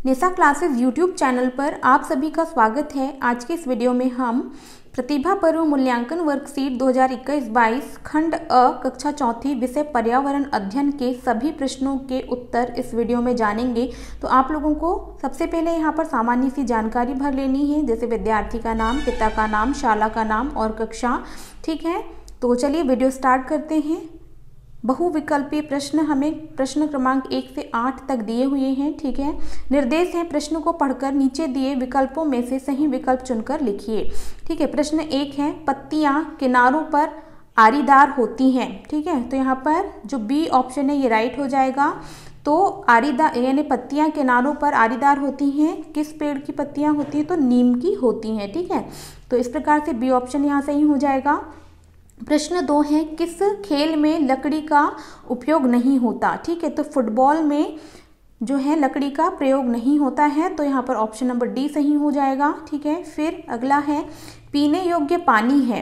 निशा classes YouTube channel पर आप सभी का स्वागत है। आज के इस वीडियो में हम प्रतिभा पर्व मूल्यांकन वर्कशीट 2021-22 खंड अ कक्षा चौथी विषय पर्यावरण अध्ययन के सभी प्रश्नों के उत्तर इस वीडियो में जानेंगे। तो आप लोगों को सबसे पहले यहाँ पर सामान्य सी जानकारी भर लेनी है, जैसे विद्यार्थी का नाम, पिता का नाम, शाला का नाम और कक्षा। ठीक है, तो चलिए वीडियो स्टार्ट करते हैं। बहुविकल्पीय प्रश्न हमें प्रश्न क्रमांक 1 से 8 तक दिए हुए हैं। ठीक है, निर्देश है प्रश्न को पढ़कर नीचे दिए विकल्पों में से सही विकल्प चुनकर लिखिए। ठीक है, प्रश्न 1 है पत्तियां किनारों पर आरीदार होती हैं। ठीक है, तो यहाँ पर जो बी ऑप्शन है ये राइट हो जाएगा। तो आरीदार यानी पत्तियां किनारों पर आरीदार होती हैं, किस पेड़ की पत्तियां होती हैं? तो नीम की होती हैं। ठीक है, तो इस प्रकार से बी ऑप्शन यहाँ सही हो जाएगा। प्रश्न 2 है किस खेल में लकड़ी का उपयोग नहीं होता? ठीक है, तो फुटबॉल में जो है लकड़ी का प्रयोग नहीं होता है, तो यहाँ पर ऑप्शन नंबर डी सही हो जाएगा। ठीक है, फिर अगला है पीने योग्य पानी है,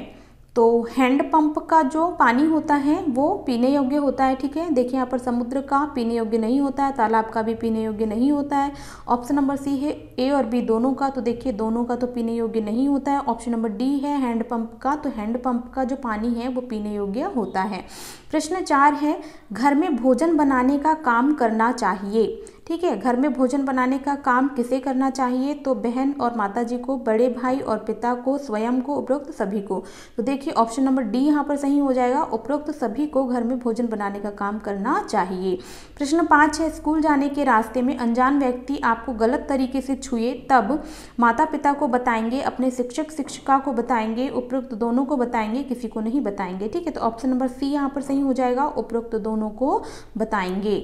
तो हैंडपंप का जो पानी होता है वो पीने योग्य होता है। ठीक है, देखिए यहाँ पर समुद्र का पीने योग्य नहीं होता है, तालाब का भी पीने योग्य नहीं होता है। ऑप्शन नंबर सी है ए और बी दोनों का, तो देखिए दोनों का तो पीने योग्य नहीं होता है। ऑप्शन नंबर डी है हैंडपंप का, तो हैंडपंप का जो पानी है वो पीने योग्य होता है। प्रश्न 4 है घर में भोजन बनाने का काम करना चाहिए। ठीक है, घर में भोजन बनाने का काम किसे करना चाहिए? तो बहन और माताजी को, बड़े भाई और पिता को, स्वयं को, उपरोक्त सभी को। तो देखिए ऑप्शन नंबर डी यहाँ पर सही हो जाएगा, उपरोक्त सभी को घर में भोजन बनाने का काम करना चाहिए। प्रश्न 5 है स्कूल जाने के रास्ते में अनजान व्यक्ति आपको गलत तरीके से छुए तब माता पिता को बताएंगे, अपने शिक्षक शिक्षिका को बताएंगे, उपरोक्त दोनों को बताएंगे, किसी को नहीं बताएंगे। ठीक है, तो ऑप्शन नंबर सी यहाँ पर सही हो जाएगा, उपरोक्त दोनों को बताएंगे।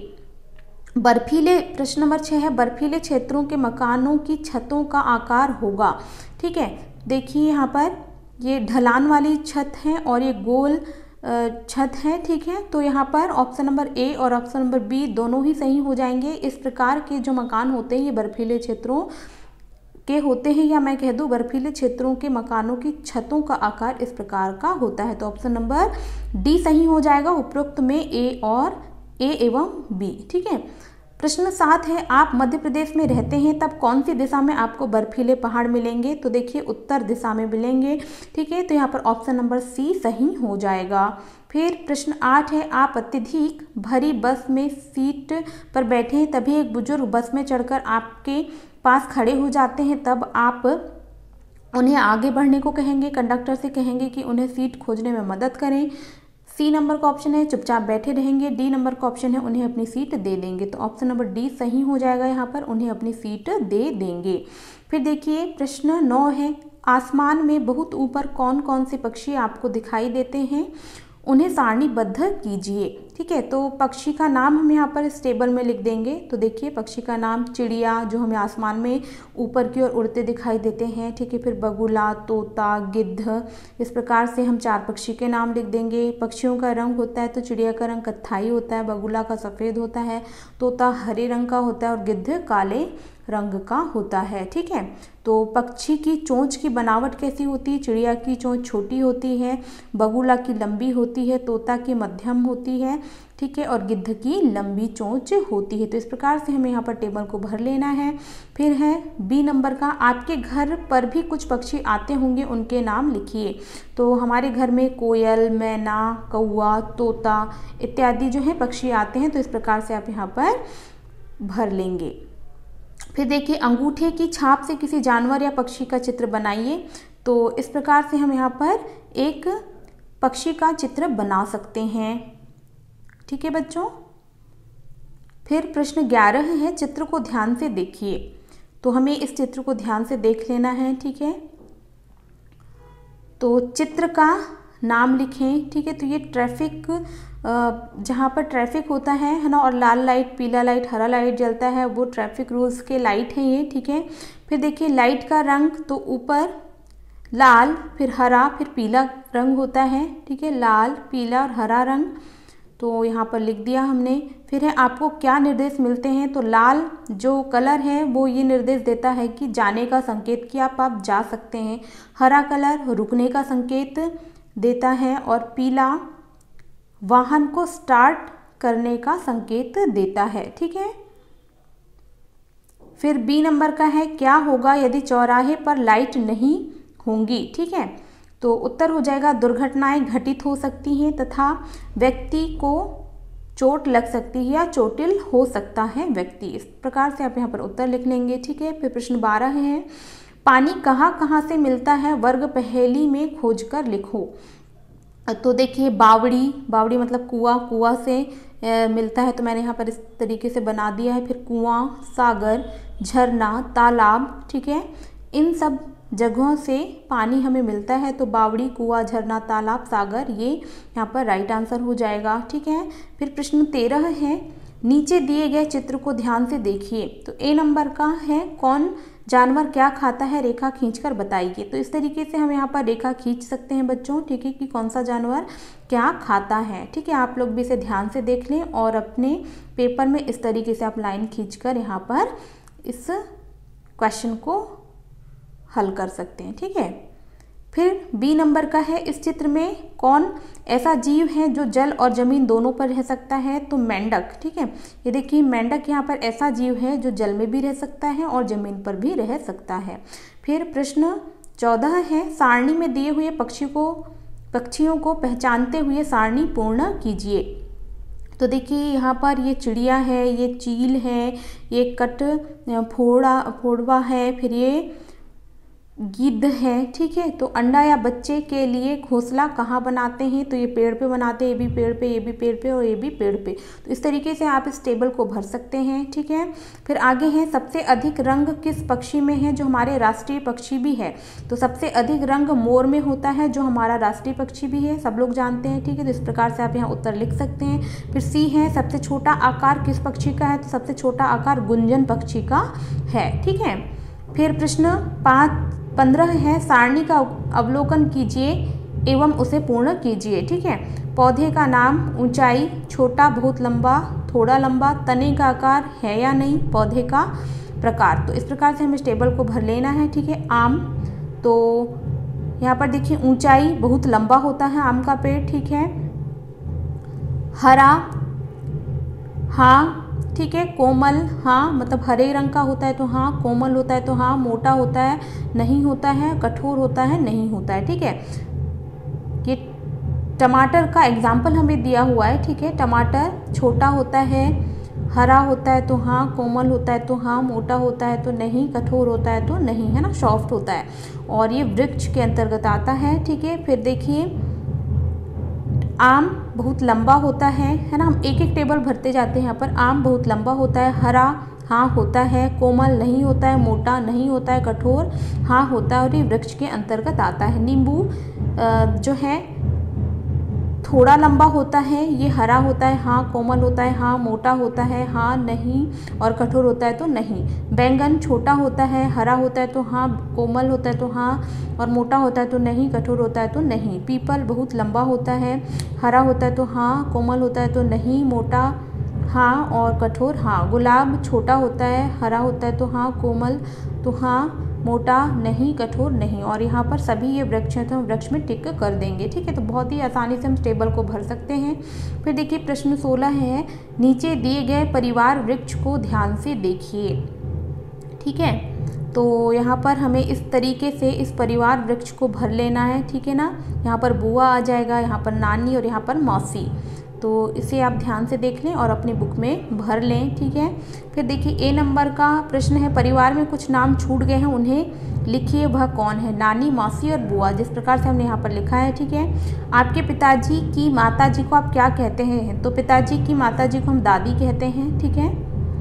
बर्फीले प्रश्न नंबर 6 है बर्फीले क्षेत्रों के मकानों की छतों का आकार होगा। ठीक है, देखिए यहाँ पर ये ढलान वाली छत है और ये गोल छत है। ठीक है, तो यहाँ पर ऑप्शन नंबर ए और ऑप्शन नंबर बी दोनों ही सही हो जाएंगे। इस प्रकार के जो मकान होते हैं ये बर्फीले क्षेत्रों के होते हैं, या मैं कह दूं बर्फीले क्षेत्रों के मकानों की छतों का आकार इस प्रकार का होता है। तो ऑप्शन नंबर डी सही हो जाएगा, उपरोक्त में ए एवं बी। ठीक है, प्रश्न 7 है आप मध्य प्रदेश में रहते हैं तब कौन सी दिशा में आपको बर्फीले पहाड़ मिलेंगे? तो देखिए उत्तर दिशा में मिलेंगे। ठीक है, तो यहाँ पर ऑप्शन नंबर सी सही हो जाएगा। फिर प्रश्न 8 है आप अत्यधिक भरी बस में सीट पर बैठे हैं, तभी एक बुजुर्ग बस में चढ़कर आपके पास खड़े हो जाते हैं, तब आप उन्हें आगे बढ़ने को कहेंगे, कंडक्टर से कहेंगे कि उन्हें सीट खोजने में मदद करें। सी नंबर का ऑप्शन है चुपचाप बैठे रहेंगे। डी नंबर का ऑप्शन है उन्हें अपनी सीट दे देंगे। तो ऑप्शन नंबर डी सही हो जाएगा, यहाँ पर उन्हें अपनी सीट दे देंगे। फिर देखिए प्रश्न 9 है आसमान में बहुत ऊपर कौन कौन से पक्षी आपको दिखाई देते हैं? उन्हें सारणीबद्ध कीजिए। ठीक है, तो पक्षी का नाम हम यहाँ पर इस टेबल में लिख देंगे। तो देखिए पक्षी का नाम चिड़िया जो हमें आसमान में ऊपर की ओर उड़ते दिखाई देते हैं। ठीक है, फिर बगुला, तोता, गिद्ध, इस प्रकार से हम 4 पक्षी के नाम लिख देंगे। पक्षियों का रंग होता है तो चिड़िया का रंग कत्थाई होता है, बगुला का सफ़ेद होता है, तोता हरे रंग का होता है और गिद्ध काले रंग का होता है। ठीक है, तो पक्षी की चोंच की बनावट कैसी होती है? चिड़िया की चोंच छोटी होती है, बगुला की लंबी होती है, तोता की मध्यम होती है, ठीक है, और गिद्ध की लंबी चोंच होती है। तो इस प्रकार से हमें यहाँ पर टेबल को भर लेना है। फिर है बी नंबर का आपके घर पर भी कुछ पक्षी आते होंगे, उनके नाम लिखिए। तो हमारे घर में कोयल, मैना, कौआ, तोता इत्यादि जो है पक्षी आते हैं, तो इस प्रकार से आप यहाँ पर भर लेंगे। फिर देखिए अंगूठे की छाप से किसी जानवर या पक्षी का चित्र बनाइए। तो इस प्रकार से हम यहाँ पर एक पक्षी का चित्र बना सकते हैं। ठीक है बच्चों, फिर प्रश्न 11 है चित्र को ध्यान से देखिए। तो हमें इस चित्र को ध्यान से देख लेना है। ठीक है, तो चित्र का नाम लिखें। ठीक है, तो ये ट्रैफिक जहाँ पर ट्रैफिक होता है ना, और लाल लाइट, पीला लाइट, हरा लाइट जलता है, वो ट्रैफिक रूल्स के लाइट हैं ये। ठीक है, फिर देखिए लाइट का रंग तो ऊपर लाल, फिर हरा, फिर पीला रंग होता है। ठीक है, लाल, पीला और हरा रंग, तो यहाँ पर लिख दिया हमने। फिर है आपको क्या निर्देश मिलते हैं? तो लाल जो कलर है वो ये निर्देश देता है कि जाने का संकेत कि आप जा सकते हैं। हरा कलर रुकने का संकेत देता है और पीला वाहन को स्टार्ट करने का संकेत देता है। ठीक है, फिर बी नंबर का है क्या होगा यदि चौराहे पर लाइट नहीं होंगी। ठीक है, तो उत्तर हो जाएगा दुर्घटनाएं घटित हो सकती हैं तथा व्यक्ति को चोट लग सकती है या चोटिल हो सकता है व्यक्ति। इस प्रकार से आप यहाँ पर उत्तर लिख लेंगे। ठीक है, फिर प्रश्न 12 है पानी कहाँ कहाँ से मिलता है, वर्ग पहेली में खोजकर लिखो। तो देखिए बावड़ी मतलब कुआं से मिलता है, तो मैंने यहाँ पर इस तरीके से बना दिया है। फिर कुआं, सागर, झरना, तालाब, ठीक है, इन सब जगहों से पानी हमें मिलता है। तो बावड़ी, कुआं, झरना, तालाब, सागर, ये यहाँ पर राइट आंसर हो जाएगा। ठीक है, फिर प्रश्न 13 है नीचे दिए गए चित्र को ध्यान से देखिए। तो ए नंबर का है कौन जानवर क्या खाता है, रेखा खींचकर बताइए। तो इस तरीके से हम यहाँ पर रेखा खींच सकते हैं बच्चों। ठीक है, कि कौन सा जानवर क्या खाता है। ठीक है, आप लोग भी इसे ध्यान से देख लें और अपने पेपर में इस तरीके से आप लाइन खींचकर यहाँ पर इस क्वेश्चन को हल कर सकते हैं। ठीक है, फिर बी नंबर का है इस चित्र में कौन ऐसा जीव है जो जल और जमीन दोनों पर रह सकता है। तो मेंढक। ठीक है, ये देखिए मेंढक यहाँ पर ऐसा जीव है जो जल में भी रह सकता है और जमीन पर भी रह सकता है। फिर प्रश्न 14 है सारणी में दिए हुए पक्षियों को पहचानते हुए सारणी पूर्ण कीजिए। तो देखिए यहाँ पर ये चिड़िया है, ये चील है, ये फोड़वा है, फिर ये गिद्ध है। ठीक है, तो अंडा या बच्चे के लिए घोंसला कहाँ बनाते हैं। तो ये पेड़ पे बनाते हैं, ये भी पेड़ पे, ये भी पेड़ पे और ये भी पेड़ पे। तो इस तरीके से आप इस टेबल को भर सकते हैं। ठीक है, फिर आगे है सबसे अधिक रंग किस पक्षी में है, जो हमारे राष्ट्रीय पक्षी भी है। तो सबसे अधिक रंग मोर में होता है, जो हमारा राष्ट्रीय पक्षी भी है, सब लोग जानते हैं। ठीक है, तो इस प्रकार से आप यहाँ उत्तर लिख सकते हैं। फिर सी है सबसे छोटा आकार किस पक्षी का है। तो सबसे छोटा आकार गुंजन पक्षी का है। ठीक है, फिर प्रश्न 15 है सारणी का अवलोकन कीजिए एवं उसे पूर्ण कीजिए। ठीक है, पौधे का नाम, ऊंचाई, छोटा, बहुत लंबा, थोड़ा लंबा, तने का आकार है या नहीं, पौधे का प्रकार। तो इस प्रकार से हमें इस टेबल को भर लेना है। ठीक है, आम, तो यहाँ पर देखिए ऊंचाई बहुत लंबा होता है आम का पेड़। ठीक है, हरा, हाँ। ठीक है, कोमल, हाँ मतलब हरे रंग का होता है तो हाँ, कोमल होता है तो हाँ, मोटा होता है नहीं होता है, कठोर होता है नहीं होता है। ठीक है, ये टमाटर का एग्जाम्पल हमें दिया हुआ है। ठीक है, टमाटर छोटा होता है, हरा होता है तो हाँ, कोमल होता है तो हाँ, मोटा होता है तो नहीं, कठोर होता है तो नहीं, है ना, सॉफ्ट होता है और ये वृक्ष के अंतर्गत आता है। ठीक है, फिर देखिए आम बहुत लंबा होता है ना, हम एक एक टेबल भरते जाते हैं यहाँ पर। आम बहुत लंबा होता है, हरा हाँ होता है, कोमल नहीं होता है, मोटा नहीं होता है, कठोर हाँ होता है और ये वृक्ष के अंतर्गत आता है। नींबू जो है थोड़ा लंबा होता है, ये हरा होता है हाँ, कोमल होता है हाँ, मोटा होता है हाँ, नहीं और कठोर होता है तो नहीं। बैंगन छोटा होता है, हरा होता है तो हाँ, कोमल होता है तो हाँ और मोटा होता है तो नहीं, कठोर होता है तो नहीं। पीपल बहुत लंबा होता है, हरा होता है तो हाँ, कोमल होता है तो नहीं, मोटा हाँ और कठोर हाँ। गुलाब छोटा होता है, हरा होता है तो हाँ, कोमल तो हाँ, मोटा नहीं, कठोर नहीं। और यहाँ पर सभी ये वृक्ष हैं तो हम वृक्ष में टिक कर देंगे। ठीक है, तो बहुत ही आसानी से हम टेबल को भर सकते हैं। फिर देखिए प्रश्न 16 है नीचे दिए गए परिवार वृक्ष को ध्यान से देखिए। ठीक है, तो यहाँ पर हमें इस तरीके से इस परिवार वृक्ष को भर लेना है। ठीक है ना, यहाँ पर बुआ आ जाएगा, यहाँ पर नानी और यहाँ पर मौसी। तो इसे आप ध्यान से देख लें और अपनी बुक में भर लें। ठीक है, फिर देखिए ए नंबर का प्रश्न है परिवार में कुछ नाम छूट गए हैं उन्हें लिखिए, वह कौन है। नानी, मौसी और बुआ, जिस प्रकार से हमने यहाँ पर लिखा है। ठीक है, आपके पिताजी की माताजी को आप क्या कहते हैं। तो पिताजी की माताजी को हम दादी कहते हैं। ठीक है,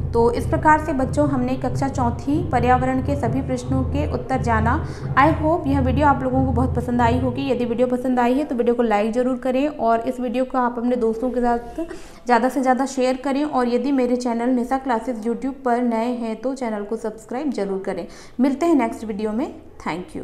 तो इस प्रकार से बच्चों हमने कक्षा चौथी पर्यावरण के सभी प्रश्नों के उत्तर जाना। आई होप यह वीडियो आप लोगों को बहुत पसंद आई होगी। यदि वीडियो पसंद आई है तो वीडियो को लाइक ज़रूर करें और इस वीडियो को आप अपने दोस्तों के साथ ज़्यादा से ज़्यादा शेयर करें। और यदि मेरे चैनल निशा क्लासेस यूट्यूब पर नए हैं तो चैनल को सब्सक्राइब जरूर करें। मिलते हैं नेक्स्ट वीडियो में। Thank you.